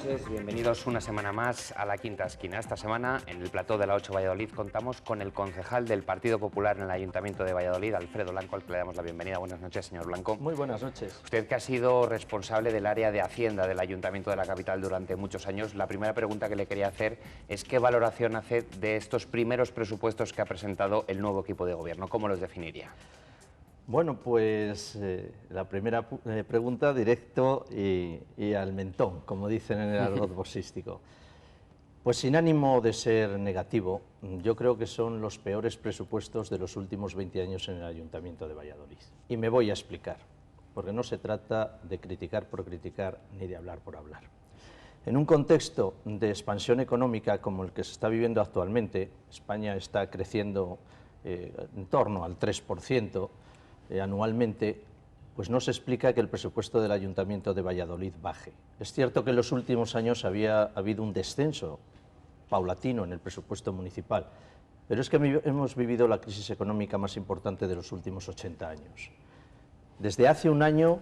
noches, bienvenidos una semana más a La Quinta Esquina. Esta semana, en el plató de la 8 Valladolid, contamos con el concejal del Partido Popular en el Ayuntamiento de Valladolid, Alfredo Blanco, al que le damos la bienvenida. Buenas noches, señor Blanco. Muy buenas noches. Usted, que ha sido responsable del área de Hacienda del Ayuntamiento de la capital durante muchos años, la primera pregunta que le quería hacer es ¿qué valoración hace de estos primeros presupuestos que ha presentado el nuevo equipo de gobierno? ¿Cómo los definiría? Bueno, pues la primera pregunta directo y al mentón, como dicen en el argot boxístico. Pues sin ánimo de ser negativo, yo creo que son los peores presupuestos de los últimos 20 años en el Ayuntamiento de Valladolid. Y me voy a explicar, porque no se trata de criticar por criticar ni de hablar por hablar. En un contexto de expansión económica como el que se está viviendo actualmente, España está creciendo en torno al 3%, anualmente, pues no se explica que el presupuesto del Ayuntamiento de Valladolid baje. Es cierto que en los últimos años había habido un descenso paulatino en el presupuesto municipal, pero es que hemos vivido la crisis económica más importante de los últimos 80 años. Desde hace un año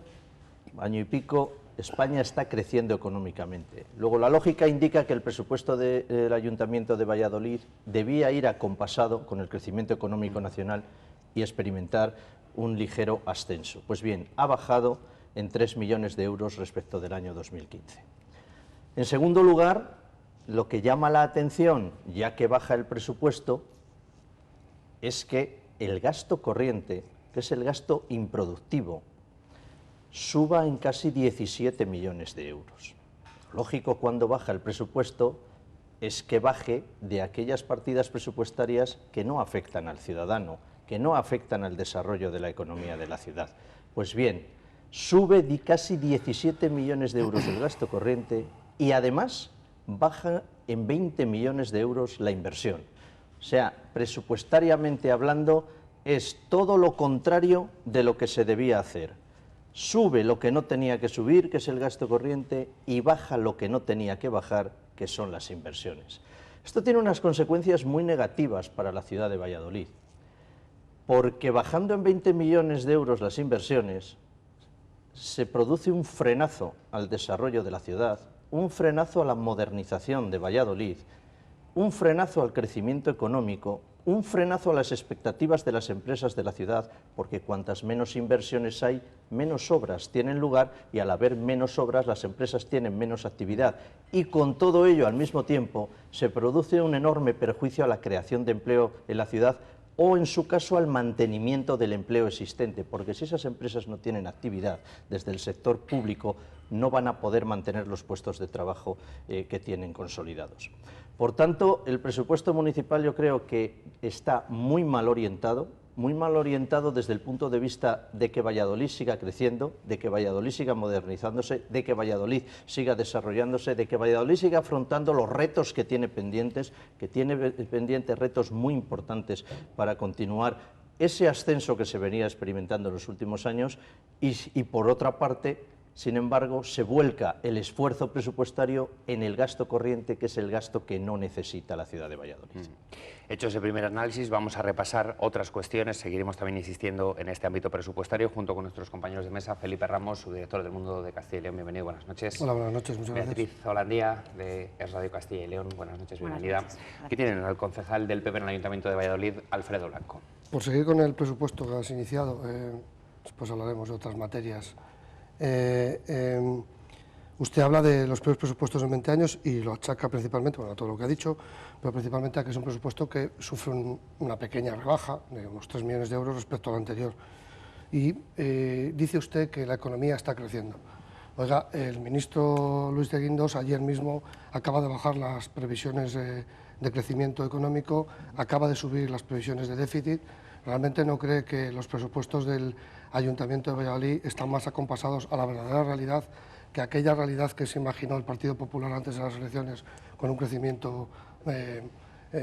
y pico, España está creciendo económicamente. Luego, la lógica indica que el presupuesto del Ayuntamiento de Valladolid debía ir acompasado con el crecimiento económico nacional y experimentar un ligero ascenso. Pues bien, ha bajado en 3 millones de euros respecto del año 2015. En segundo lugar, lo que llama la atención, ya que baja el presupuesto, es que el gasto corriente, que es el gasto improductivo, suba en casi 17 millones de euros. Lógico, cuando baja el presupuesto es que baje de aquellas partidas presupuestarias que no afectan al ciudadano, que no afectan al desarrollo de la economía de la ciudad. Pues bien, sube de casi 17 millones de euros el gasto corriente y además baja en 20 millones de euros la inversión. O sea, presupuestariamente hablando, es todo lo contrario de lo que se debía hacer. Sube lo que no tenía que subir, que es el gasto corriente, y baja lo que no tenía que bajar, que son las inversiones. Esto tiene unas consecuencias muy negativas para la ciudad de Valladolid, porque bajando en 20 millones de euros las inversiones, se produce un frenazo al desarrollo de la ciudad, un frenazo a la modernización de Valladolid, un frenazo al crecimiento económico, un frenazo a las expectativas de las empresas de la ciudad, porque cuantas menos inversiones hay, menos obras tienen lugar, y al haber menos obras las empresas tienen menos actividad. Y con todo ello, al mismo tiempo, se produce un enorme perjuicio a la creación de empleo en la ciudad, o en su caso al mantenimiento del empleo existente, porque si esas empresas no tienen actividad desde el sector público, no van a poder mantener los puestos de trabajo que tienen consolidados. Por tanto, el presupuesto municipal yo creo que está muy mal orientado desde el punto de vista de que Valladolid siga creciendo, de que Valladolid siga modernizándose, de que Valladolid siga desarrollándose, de que Valladolid siga afrontando los retos que tiene pendientes, retos muy importantes para continuar ese ascenso que se venía experimentando en los últimos años y por otra parte, sin embargo, se vuelca el esfuerzo presupuestario en el gasto corriente, que es el gasto que no necesita la ciudad de Valladolid. Hecho ese primer análisis, vamos a repasar otras cuestiones. Seguiremos también insistiendo en este ámbito presupuestario junto con nuestros compañeros de mesa. Felipe Ramos, subdirector del Mundo de Castilla y León, bienvenido, buenas noches. Hola, buenas noches, muchas gracias. Beatriz Holandía, de Es Radio Castilla y León, buenas noches, bienvenida. Aquí tienen al concejal del PP en el Ayuntamiento de Valladolid, Alfredo Blanco. Por seguir con el presupuesto que has iniciado, después hablaremos de otras materias. Usted habla de los peores presupuestos en 20 años y lo achaca principalmente, bueno, a todo lo que ha dicho, pero principalmente a que es un presupuesto que sufre una pequeña rebaja de unos 3 millones de euros respecto al anterior. Y dice usted que la economía está creciendo. Oiga, el ministro Luis de Guindos ayer mismo acaba de bajar las previsiones de crecimiento económico, acaba de subir las previsiones de déficit. ¿Realmente no cree que los presupuestos del Ayuntamiento de Valladolid están más acompasados a la verdadera realidad que aquella realidad que se imaginó el Partido Popular antes de las elecciones, con un crecimiento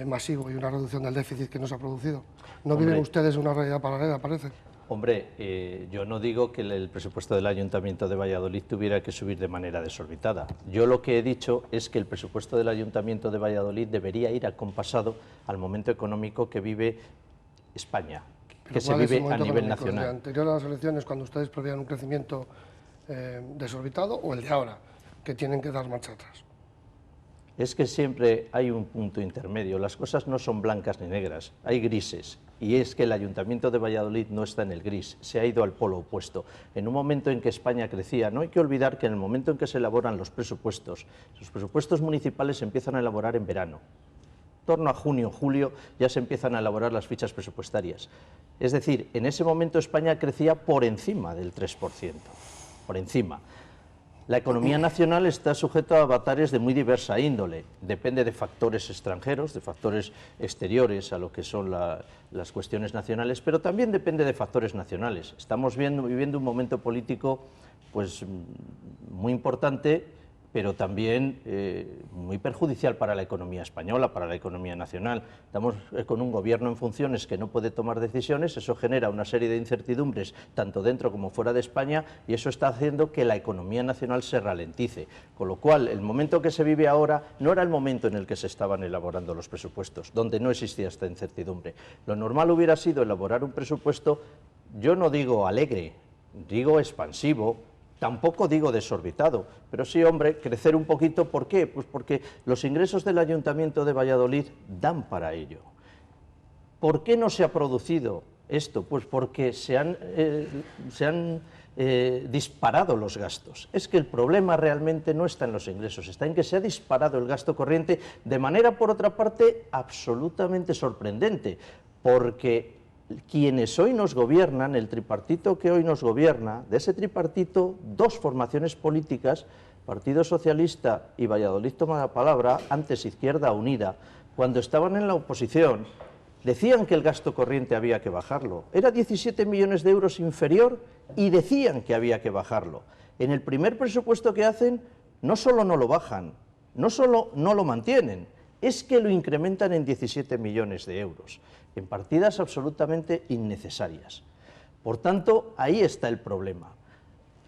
masivo y una reducción del déficit que no se ha producido? ¿No viven ustedes una realidad paralela, parece? Hombre, yo no digo que el presupuesto del Ayuntamiento de Valladolid tuviera que subir de manera desorbitada. Yo lo que he dicho es que el presupuesto del Ayuntamiento de Valladolid debería ir acompasado al momento económico que vive España, que se vive a nivel nacional. ¿El anterior a las elecciones, cuando ustedes preveían un crecimiento desorbitado, o el de ahora, que tienen que dar marcha atrás? es que siempre hay un punto intermedio. Las cosas no son blancas ni negras, hay grises. Y es que el Ayuntamiento de Valladolid no está en el gris, se ha ido al polo opuesto. En un momento en que España crecía, no hay que olvidar que en el momento en que se elaboran los presupuestos municipales se empiezan a elaborar en verano. En torno a junio, julio, ya se empiezan a elaborar las fichas presupuestarias. Es decir, en ese momento España crecía por encima del 3%, por encima. La economía nacional está sujeta a avatares de muy diversa índole, depende de factores extranjeros, de factores exteriores a lo que son las cuestiones nacionales, pero también depende de factores nacionales. Estamos viviendo un momento político pues, muy importante, pero también muy perjudicial para la economía española, para la economía nacional. Estamos con un gobierno en funciones que no puede tomar decisiones, eso genera una serie de incertidumbres, tanto dentro como fuera de España, y eso está haciendo que la economía nacional se ralentice. Con lo cual, el momento que se vive ahora no era el momento en el que se estaban elaborando los presupuestos, donde no existía esta incertidumbre. Lo normal hubiera sido elaborar un presupuesto, yo no digo alegre, digo expansivo, tampoco digo desorbitado, pero sí, hombre, crecer un poquito. ¿Por qué? Pues porque los ingresos del Ayuntamiento de Valladolid dan para ello. ¿Por qué no se ha producido esto? Pues porque se han disparado los gastos. Es que el problema realmente no está en los ingresos, está en que se ha disparado el gasto corriente de manera, por otra parte, absolutamente sorprendente, porque quienes hoy nos gobiernan, el tripartito que hoy nos gobierna, de ese tripartito, dos formaciones políticas, Partido Socialista y Valladolid Toma la Palabra, antes Izquierda Unida, cuando estaban en la oposición, decían que el gasto corriente había que bajarlo. Era 17 millones de euros inferior y decían que había que bajarlo. En el primer presupuesto que hacen, no solo no lo bajan, no solo no lo mantienen, es que lo incrementan en 17 millones de euros, en partidas absolutamente innecesarias. Por tanto, ahí está el problema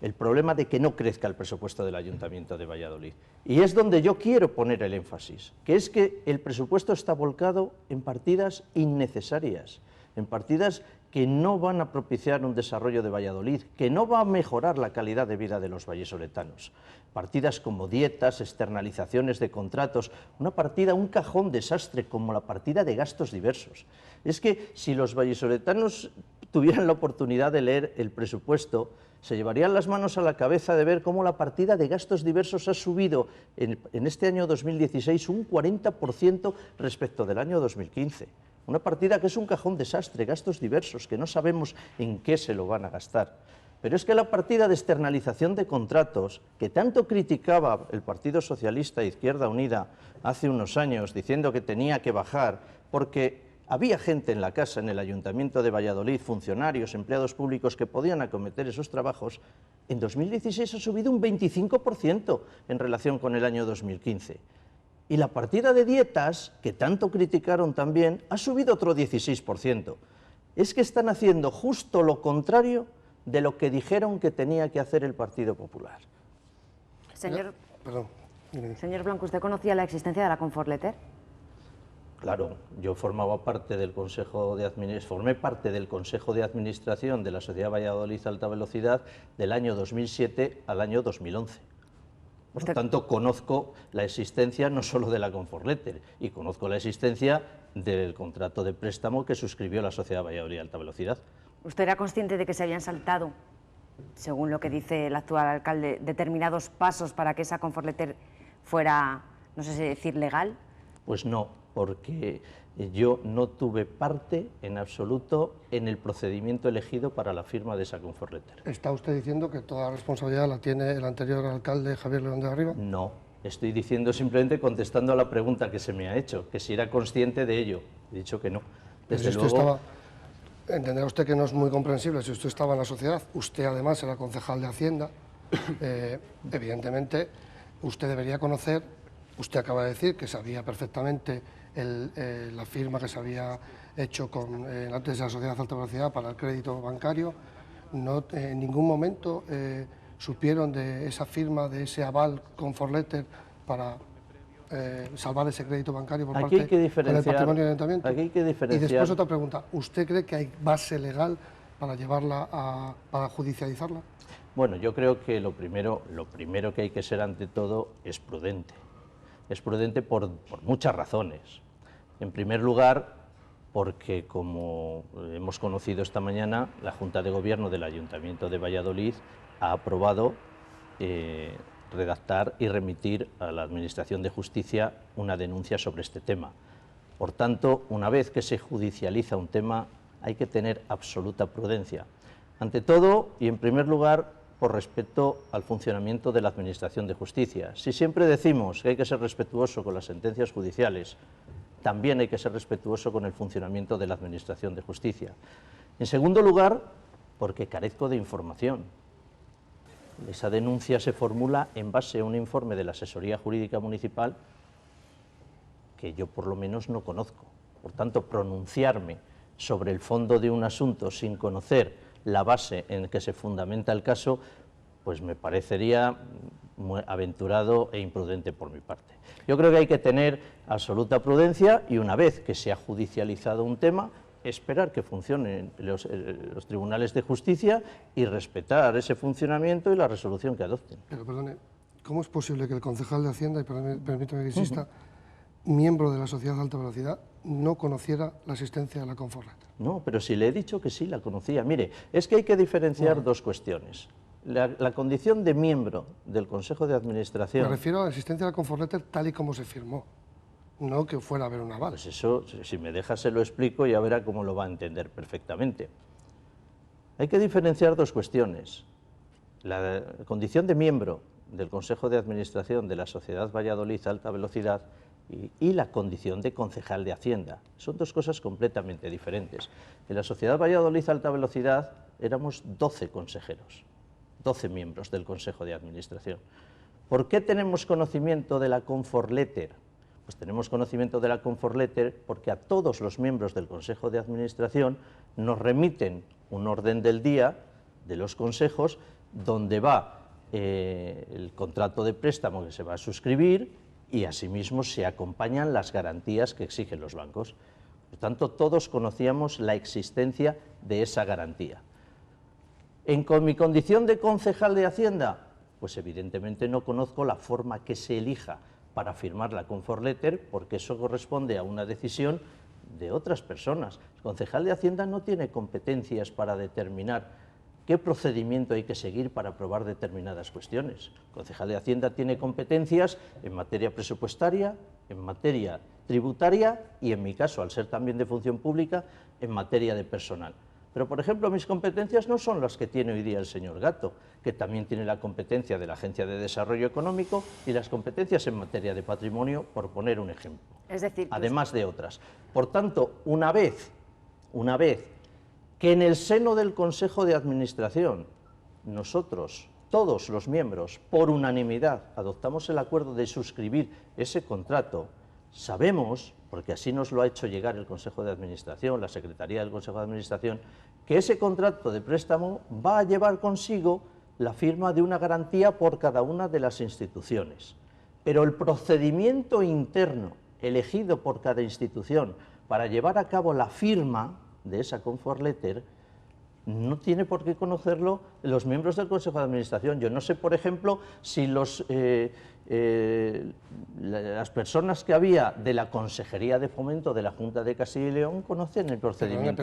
de que no crezca el presupuesto del Ayuntamiento de Valladolid. Y es donde yo quiero poner el énfasis, que es que el presupuesto está volcado en partidas innecesarias, en partidas que no van a propiciar un desarrollo de Valladolid, que no va a mejorar la calidad de vida de los vallesoletanos. Partidas como dietas, externalizaciones de contratos, una partida, un cajón desastre como la partida de gastos diversos. Es que si los vallesoletanos tuvieran la oportunidad de leer el presupuesto, se llevarían las manos a la cabeza de ver cómo la partida de gastos diversos ha subido en este año 2016 un 40% respecto del año 2015. Una partida que es un cajón desastre, gastos diversos, que no sabemos en qué se lo van a gastar. Pero es que la partida de externalización de contratos, que tanto criticaba el Partido Socialista e Izquierda Unida hace unos años, diciendo que tenía que bajar, porque había gente en la casa, en el Ayuntamiento de Valladolid, funcionarios, empleados públicos que podían acometer esos trabajos, en 2016 ha subido un 25% en relación con el año 2015. Y la partida de dietas, que tanto criticaron también, ha subido otro 16%. Es que están haciendo justo lo contrario de lo que dijeron que tenía que hacer el Partido Popular. Perdón. Señor Blanco, ¿usted conocía la existencia de la Comfort Letter? Claro, yo formé parte del Consejo de Administración de la Sociedad Valladolid Alta Velocidad del año 2007 al año 2011. Por lo tanto, conozco la existencia no solo de la Comfort Letter, y conozco la existencia del contrato de préstamo que suscribió la Sociedad Valladolid Alta Velocidad. ¿Usted era consciente de que se habían saltado, según lo que dice el actual alcalde, determinados pasos para que esa Comfort Letter fuera, no sé si decir, legal? Pues no, porque yo no tuve parte en absoluto en el procedimiento elegido para la firma de esa Comfort Letter. ¿Está usted diciendo que toda la responsabilidad la tiene el anterior alcalde Javier León de Arriba? No, estoy diciendo simplemente, contestando a la pregunta que se me ha hecho, que si era consciente de ello. He dicho que no. Desde luego... Entenderá usted que no es muy comprensible si usted estaba en la sociedad, usted además era concejal de Hacienda, evidentemente usted debería conocer, usted acaba de decir que sabía perfectamente la firma que se había hecho antes de la Sociedad de Alta Velocidad para el crédito bancario, no, en ningún momento supieron de esa firma, de ese aval Comfort Letter para salvar ese crédito bancario por parte del patrimonio del Ayuntamiento. Aquí hay que diferenciar. Y después otra pregunta, ¿usted cree que hay base legal para llevarla para judicializarla? Bueno, yo creo que lo primero que hay que ser ante todo es prudente. Es prudente por muchas razones. En primer lugar, porque, como hemos conocido esta mañana, la Junta de Gobierno del Ayuntamiento de Valladolid ha aprobado redactar y remitir a la Administración de Justicia una denuncia sobre este tema. Por tanto, una vez que se judicializa un tema, hay que tener absoluta prudencia. Ante todo, y en primer lugar, por respeto al funcionamiento de la Administración de Justicia. Si siempre decimos que hay que ser respetuoso con las sentencias judiciales, también hay que ser respetuoso con el funcionamiento de la Administración de Justicia. En segundo lugar, porque carezco de información. Esa denuncia se formula en base a un informe de la Asesoría Jurídica Municipal que yo por lo menos no conozco. Por tanto, pronunciarme sobre el fondo de un asunto sin conocer la base en que se fundamenta el caso, pues me parecería muy aventurado e imprudente por mi parte. Yo creo que hay que tener absoluta prudencia y, una vez que se ha judicializado un tema, esperar que funcionen los tribunales de justicia y respetar ese funcionamiento y la resolución que adopten. Pero perdone, ¿cómo es posible que el concejal de Hacienda, y permítame que insista, miembro de la Sociedad de Alta Velocidad, no conociera la existencia de la Conforletter? No, pero si le he dicho que sí la conocía. Mire, es que hay que diferenciar dos cuestiones. La condición de miembro del Consejo de Administración... Me refiero a la existencia de la Conforletter tal y como se firmó, no que fuera a haber un aval. Pues eso, si me deja, se lo explico y ya verá cómo lo va a entender perfectamente. Hay que diferenciar dos cuestiones. La condición de miembro del Consejo de Administración de la Sociedad Valladolid Alta Velocidad y la condición de concejal de Hacienda. Son dos cosas completamente diferentes. En la Sociedad Valladolid Alta Velocidad éramos 12 consejeros, 12 miembros del Consejo de Administración. ¿Por qué tenemos conocimiento de la Conforletter? Pues tenemos conocimiento de la Conforletter porque a todos los miembros del Consejo de Administración nos remiten un orden del día de los consejos donde va el contrato de préstamo que se va a suscribir y asimismo se acompañan las garantías que exigen los bancos. Por tanto, todos conocíamos la existencia de esa garantía. Con mi condición de concejal de Hacienda, pues evidentemente no conozco la forma que se elija para firmar la Conforletter, porque eso corresponde a una decisión de otras personas. El concejal de Hacienda no tiene competencias para determinar qué procedimiento hay que seguir para aprobar determinadas cuestiones. El concejal de Hacienda tiene competencias en materia presupuestaria, en materia tributaria y, en mi caso, al ser también de función pública, en materia de personal. Pero, por ejemplo, mis competencias no son las que tiene hoy día el señor Gato, que también tiene la competencia de la Agencia de Desarrollo Económico y las competencias en materia de patrimonio, por poner un ejemplo. Es decir, además de otras. Por tanto, una vez que en el seno del Consejo de Administración nosotros, todos los miembros, por unanimidad, adoptamos el acuerdo de suscribir ese contrato, sabemos, porque así nos lo ha hecho llegar el Consejo de Administración, la Secretaría del Consejo de Administración, que ese contrato de préstamo va a llevar consigo la firma de una garantía por cada una de las instituciones. Pero el procedimiento interno elegido por cada institución para llevar a cabo la firma de esa Conforletter no tiene por qué conocerlo los miembros del Consejo de Administración. Yo no sé, por ejemplo, si las personas que había de la Consejería de Fomento de la Junta de Castilla y León conocen el procedimiento.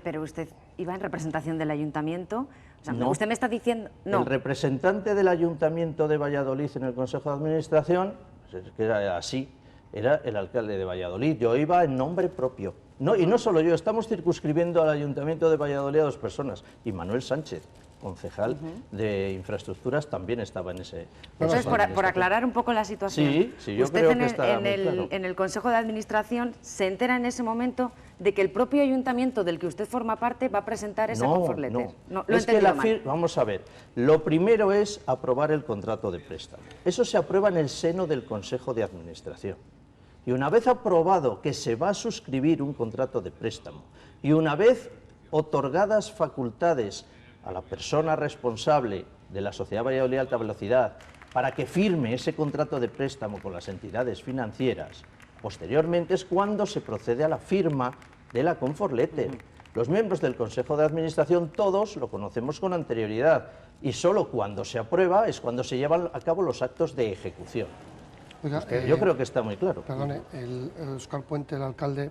Pero usted iba en representación del Ayuntamiento. O sea, no, usted me está diciendo... No. El representante del Ayuntamiento de Valladolid en el Consejo de Administración, pues es que era así, era el alcalde de Valladolid. Yo iba en nombre propio. No, y no solo yo, estamos circunscribiendo al Ayuntamiento de Valladolid a 2 personas. Y Manuel Sánchez, concejal de Infraestructuras, también estaba en ese... Entonces, por aclarar un poco la situación, sí, yo usted creo que está muy claro. En el Consejo de Administración se entera en ese momento de que el propio Ayuntamiento del que usted forma parte va a presentar esa Conforletter. No, lo he entendido mal. Vamos a ver, lo primero es aprobar el contrato de préstamo. Eso se aprueba en el seno del Consejo de Administración. Y una vez aprobado que se va a suscribir un contrato de préstamo y una vez otorgadas facultades a la persona responsable de la Sociedad Valladolid Alta Velocidad para que firme ese contrato de préstamo con las entidades financieras, posteriormente es cuando se procede a la firma de la Conforletter. Los miembros del Consejo de Administración todos lo conocemos con anterioridad y solo cuando se aprueba es cuando se llevan a cabo los actos de ejecución. Oiga, Yo creo que está muy claro. Perdone, el Óscar Puente, el alcalde,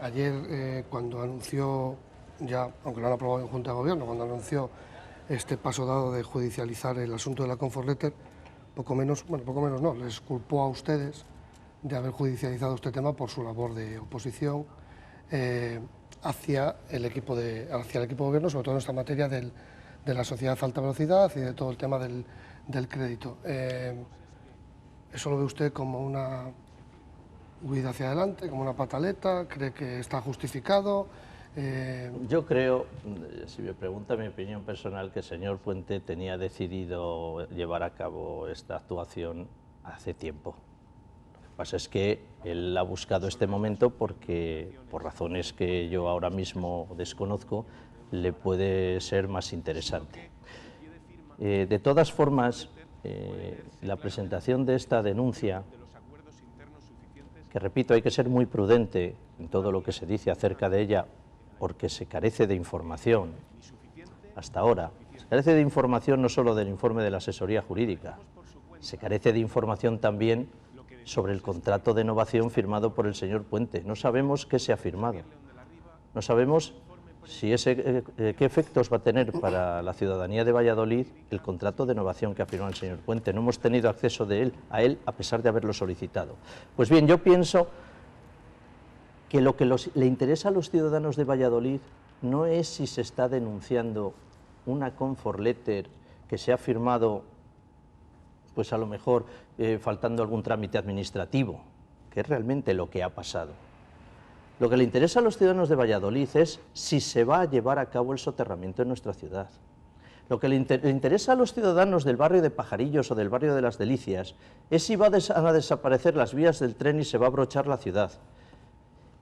ayer cuando anunció, ya, aunque lo han aprobado en Junta de Gobierno, cuando anunció este paso dado de judicializar el asunto de la Comfort Letter, poco menos no, les culpó a ustedes de haber judicializado este tema por su labor de oposición hacia el equipo de gobierno, sobre todo en esta materia de la sociedad de alta velocidad y de todo el tema del crédito. ¿Eso lo ve usted como una huida hacia adelante, como una pataleta? ¿Cree que está justificado? Yo creo, si me pregunta mi opinión personal, que el señor Puente tenía decidido llevar a cabo esta actuación hace tiempo. Lo que pasa es que él ha buscado este momento porque, por razones que yo ahora mismo desconozco, le puede ser más interesante. De todas formas, la presentación de esta denuncia, que repito, hay que ser muy prudente en todo lo que se dice acerca de ella, porque se carece de información, hasta ahora. Se carece de información no solo del informe de la asesoría jurídica, se carece de información también sobre el contrato de novación firmado por el señor Puente. No sabemos qué se ha firmado, no sabemos si qué efectos va a tener para la ciudadanía de Valladolid el contrato de novación que ha firmado el señor Puente. No hemos tenido acceso a él a pesar de haberlo solicitado. Pues bien, yo pienso que lo que le interesa a los ciudadanos de Valladolid no es si se está denunciando una Comfort Letter que se ha firmado, pues a lo mejor faltando algún trámite administrativo, que es realmente lo que ha pasado. Lo que le interesa a los ciudadanos de Valladolid es si se va a llevar a cabo el soterramiento en nuestra ciudad. Lo que le interesa a los ciudadanos del barrio de Pajarillos o del barrio de Las Delicias es si van a desaparecer las vías del tren y se va a abrochar la ciudad.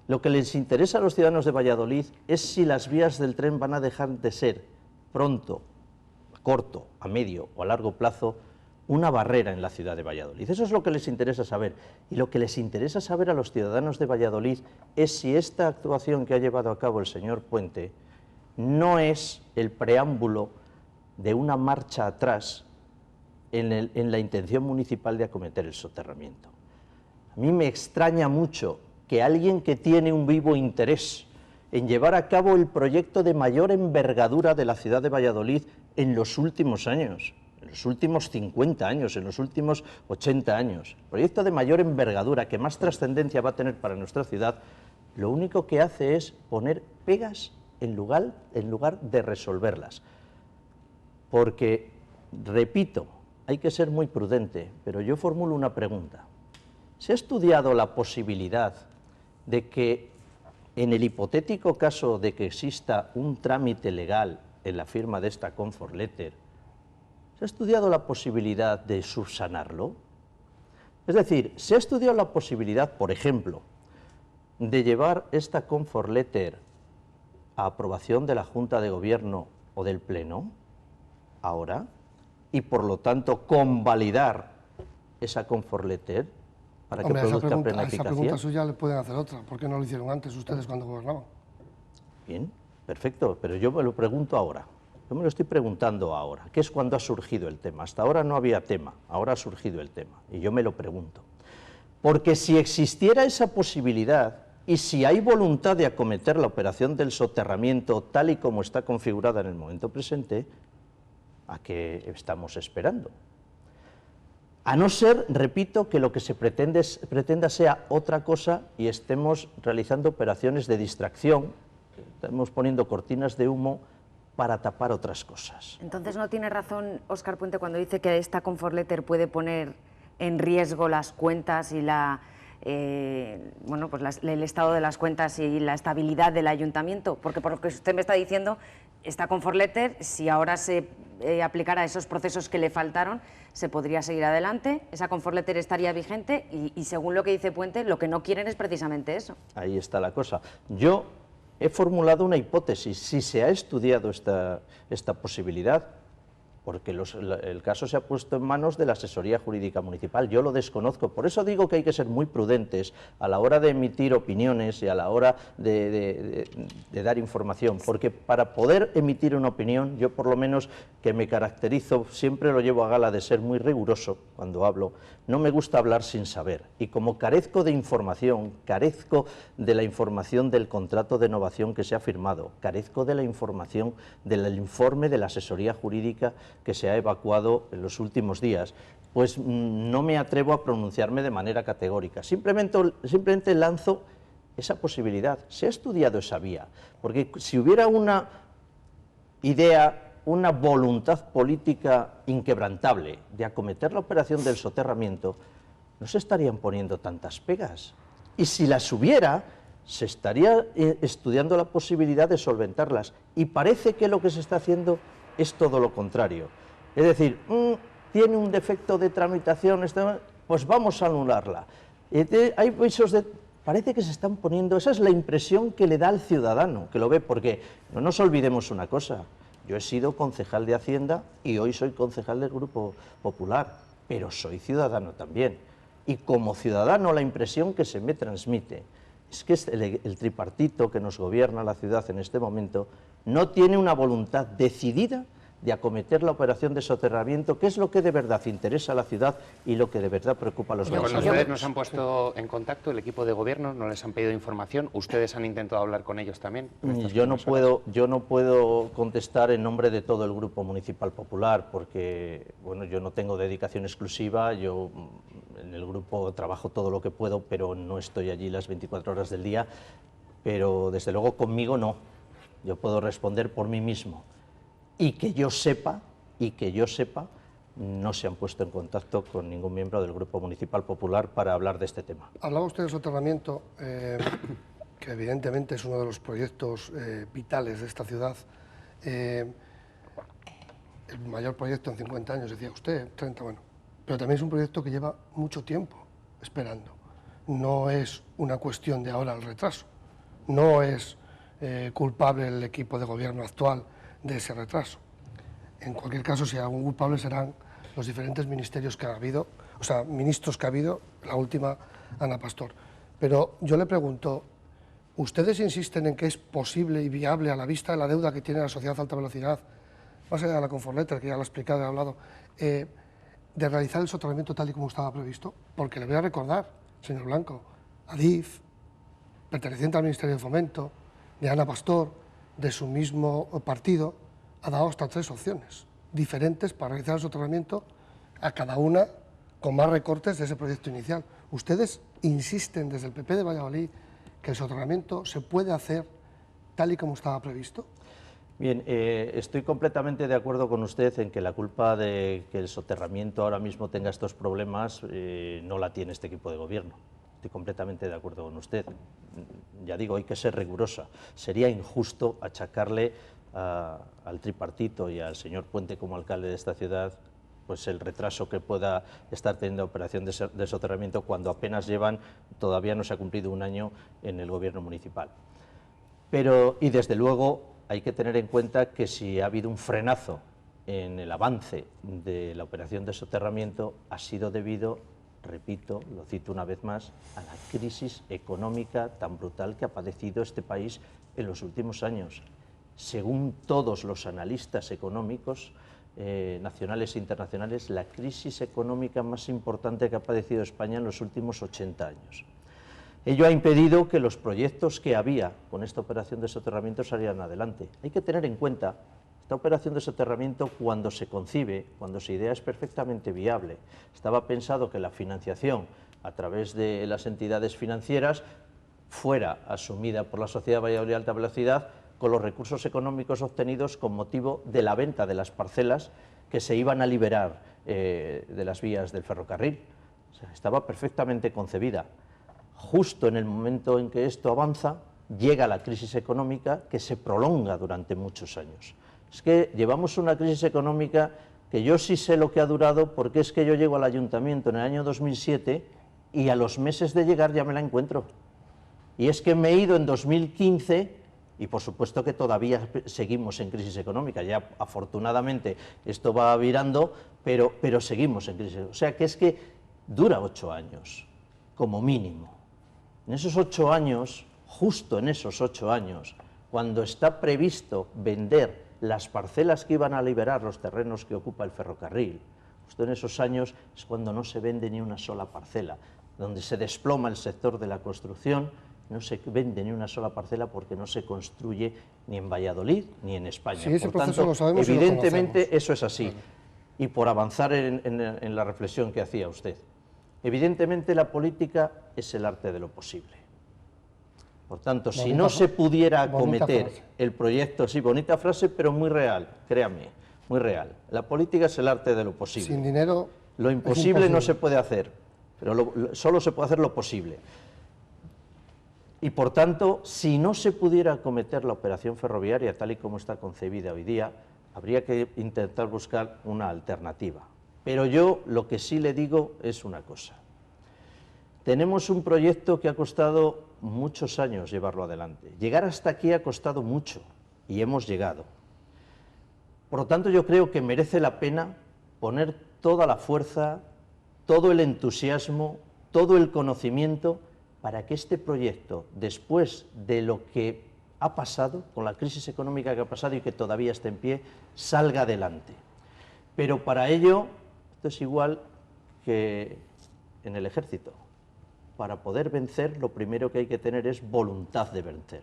Lo que les interesa a los ciudadanos de Valladolid es si las vías del tren van a dejar de ser pronto, a corto, a medio o a largo plazo una barrera en la ciudad de Valladolid. Eso es lo que les interesa saber. Y lo que les interesa saber a los ciudadanos de Valladolid es si esta actuación que ha llevado a cabo el señor Puente no es el preámbulo de una marcha atrás en la intención municipal de acometer el soterramiento. A mí me extraña mucho que alguien que tiene un vivo interés en llevar a cabo el proyecto de mayor envergadura de la ciudad de Valladolid en los últimos años, en los últimos 50 años, en los últimos 80 años, el proyecto de mayor envergadura que más trascendencia va a tener para nuestra ciudad, lo único que hace es poner pegas en lugar de resolverlas. Porque, repito, hay que ser muy prudente, pero yo formulo una pregunta. ¿Se ha estudiado la posibilidad de que, en el hipotético caso de que exista un trámite legal en la firma de esta Comfort Letter, ¿se ha estudiado la posibilidad de subsanarlo? Es decir, ¿se ha estudiado la posibilidad, por ejemplo, de llevar esta Comfort Letter a aprobación de la Junta de Gobierno o del Pleno, ahora, y por lo tanto convalidar esa Comfort Letter para que produzca plena eficacia? A esa pregunta suya le pueden hacer otra. ¿Por qué no lo hicieron antes ustedes cuando gobernaban? Bien, perfecto, pero yo me lo pregunto ahora. Yo me lo estoy preguntando ahora, que es cuando ha surgido el tema. Hasta ahora no había tema, ahora ha surgido el tema, y yo me lo pregunto. Porque si existiera esa posibilidad, y si hay voluntad de acometer la operación del soterramiento tal y como está configurada en el momento presente, ¿a qué estamos esperando? A no ser, repito, que lo que se pretenda sea otra cosa y estemos realizando operaciones de distracción, estamos poniendo cortinas de humo para tapar otras cosas. Entonces no tiene razón Óscar Puente cuando dice que esta Comfort Letter puede poner en riesgo las cuentas y el estado de las cuentas y la estabilidad del ayuntamiento, porque por lo que usted me está diciendo, esta Comfort Letter, si ahora se aplicara esos procesos que le faltaron, se podría seguir adelante, esa Comfort Letter estaría vigente y según lo que dice Puente, lo que no quieren es precisamente eso. Ahí está la cosa. Yo he formulado una hipótesis. Si se ha estudiado esta posibilidad, porque el caso se ha puesto en manos de la asesoría jurídica municipal. Yo lo desconozco, por eso digo que hay que ser muy prudentes a la hora de emitir opiniones y a la hora de dar información, porque para poder emitir una opinión, yo por lo menos que me caracterizo, siempre lo llevo a gala de ser muy riguroso cuando hablo, no me gusta hablar sin saber, y como carezco de información, carezco de la información del contrato de novación que se ha firmado, carezco de la información del informe de la asesoría jurídica que se ha evacuado en los últimos días, pues no me atrevo a pronunciarme de manera categórica. Simplemente lanzo esa posibilidad. Se ha estudiado esa vía, porque si hubiera una idea, una voluntad política inquebrantable de acometer la operación del soterramiento, no se estarían poniendo tantas pegas. Y si las hubiera, se estaría estudiando la posibilidad de solventarlas. Y parece que lo que se está haciendo es todo lo contrario. Es decir, tiene un defecto de tramitación, pues vamos a anularla. Hay parece que se están poniendo, esa es la impresión que le da al ciudadano, que lo ve, porque no nos olvidemos una cosa, yo he sido concejal de Hacienda y hoy soy concejal del Grupo Popular, pero soy ciudadano también. Y como ciudadano la impresión que se me transmite es que el tripartito que nos gobierna la ciudad en este momento no tiene una voluntad decidida de acometer la operación de soterramiento, que es lo que de verdad interesa a la ciudad y lo que de verdad preocupa a los ¿Con vecinos. ustedes nos han puesto en contacto, el equipo de gobierno, no les han pedido información? ¿Ustedes han intentado hablar con ellos también? Yo no puedo contestar en nombre de todo el Grupo Municipal Popular, porque bueno, yo no tengo dedicación exclusiva, yo en el grupo trabajo todo lo que puedo, pero no estoy allí las 24 horas del día, pero desde luego conmigo no, yo puedo responder por mí mismo. Y que yo sepa, no se han puesto en contacto con ningún miembro del Grupo Municipal Popular para hablar de este tema. Hablaba usted del soterramiento, que evidentemente es uno de los proyectos vitales de esta ciudad. El mayor proyecto en 50 años, decía usted, 30, bueno. Pero también es un proyecto que lleva mucho tiempo esperando. No es una cuestión de ahora el retraso. No es culpable el equipo de gobierno actual de ese retraso. En cualquier caso, si hay algún culpable serán los diferentes ministerios que ha habido, o sea, ministros que ha habido, la última, Ana Pastor. Pero yo le pregunto, ¿ustedes insisten en que es posible y viable a la vista de la deuda que tiene la sociedad de alta velocidad, más allá de la Conforletter, que ya lo ha explicado y ha hablado, de realizar el soterramiento tal y como estaba previsto? Porque le voy a recordar, señor Blanco, Adif, perteneciente al Ministerio de Fomento, de Ana Pastor, de su mismo partido, ha dado hasta 3 opciones diferentes para realizar el soterramiento, a cada una con más recortes de ese proyecto inicial. ¿Ustedes insisten desde el PP de Valladolid que el soterramiento se puede hacer tal y como estaba previsto? Bien, estoy completamente de acuerdo con usted en que la culpa de que el soterramiento ahora mismo tenga estos problemas no la tiene este equipo de gobierno. Estoy completamente de acuerdo con usted. Ya digo, hay que ser rigurosa. Sería injusto achacarle al tripartito y al señor Puente como alcalde de esta ciudad pues el retraso que pueda estar teniendo la operación de soterramiento cuando apenas todavía no se ha cumplido un año en el gobierno municipal. Pero, y desde luego, hay que tener en cuenta que si ha habido un frenazo en el avance de la operación de soterramiento, ha sido debido, repito, lo cito una vez más, a la crisis económica tan brutal que ha padecido este país en los últimos años. Según todos los analistas económicos, nacionales e internacionales, la crisis económica más importante que ha padecido España en los últimos 80 años. Ello ha impedido que los proyectos que había con esta operación de soterramiento salieran adelante. Hay que tener en cuenta, esta operación de soterramiento cuando se concibe, cuando se idea, es perfectamente viable. Estaba pensado que la financiación a través de las entidades financieras fuera asumida por la Sociedad Valladolid Alta Velocidad con los recursos económicos obtenidos con motivo de la venta de las parcelas que se iban a liberar de las vías del ferrocarril. O sea, estaba perfectamente concebida. Justo en el momento en que esto avanza, llega la crisis económica que se prolonga durante muchos años. Es que llevamos una crisis económica que yo sí sé lo que ha durado, porque es que yo llego al ayuntamiento en el año 2007 y a los meses de llegar ya me la encuentro. Y es que me he ido en 2015 Y por supuesto que todavía seguimos en crisis económica. Ya afortunadamente esto va virando, pero seguimos en crisis. O sea que es que dura 8 años, como mínimo. En esos 8 años, justo en esos 8 años, cuando está previsto vender las parcelas que iban a liberar los terrenos que ocupa el ferrocarril, justo en esos años es cuando no se vende ni una sola parcela, donde se desploma el sector de la construcción. No se vende ni una sola parcela porque no se construye ni en Valladolid ni en España. Sí, ese por proceso tanto, lo sabemos evidentemente y lo conocemos. eso es así. Y por avanzar en la reflexión que hacía usted, evidentemente la política es el arte de lo posible. Por tanto, si no se pudiera acometer el proyecto, sí, bonita frase, pero muy real, créame, muy real. La política es el arte de lo posible. Sin dinero Lo imposible no se puede hacer, pero solo se puede hacer lo posible. Y por tanto, si no se pudiera acometer la operación ferroviaria tal y como está concebida hoy día, habría que intentar buscar una alternativa. Pero yo lo que sí le digo es una cosa. Tenemos un proyecto que ha costado muchos años llevarlo adelante. Llegar hasta aquí ha costado mucho y hemos llegado. Por lo tanto, yo creo que merece la pena poner toda la fuerza, todo el entusiasmo, todo el conocimiento para que este proyecto, después de lo que ha pasado, con la crisis económica que ha pasado y que todavía está en pie, salga adelante. Pero para ello, esto es igual que en el ejército. Para poder vencer, lo primero que hay que tener es voluntad de vencer.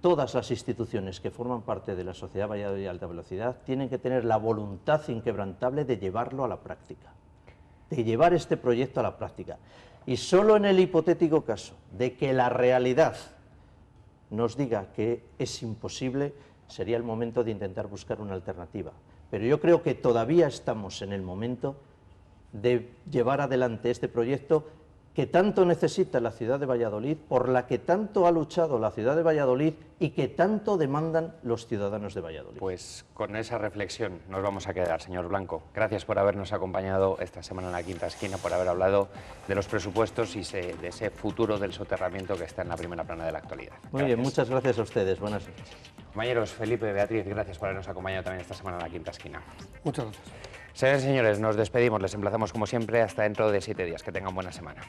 Todas las instituciones que forman parte de la Sociedad Valladolid de Alta Velocidad tienen que tener la voluntad inquebrantable de llevarlo a la práctica, de llevar este proyecto a la práctica. Y solo en el hipotético caso de que la realidad nos diga que es imposible, sería el momento de intentar buscar una alternativa. Pero yo creo que todavía estamos en el momento de llevar adelante este proyecto que tanto necesita la ciudad de Valladolid, por la que tanto ha luchado la ciudad de Valladolid y que tanto demandan los ciudadanos de Valladolid. Pues con esa reflexión nos vamos a quedar, señor Blanco. Gracias por habernos acompañado esta semana en La Quinta Esquina, por haber hablado de los presupuestos y de ese futuro del soterramiento que está en la primera plana de la actualidad. Muy bien, muchas gracias a ustedes. Buenas noches. Compañeros, Felipe, Beatriz, gracias por habernos acompañado también esta semana en La Quinta Esquina. Muchas gracias. Señores y señores, nos despedimos. Les emplazamos como siempre hasta dentro de 7 días. Que tengan buena semana.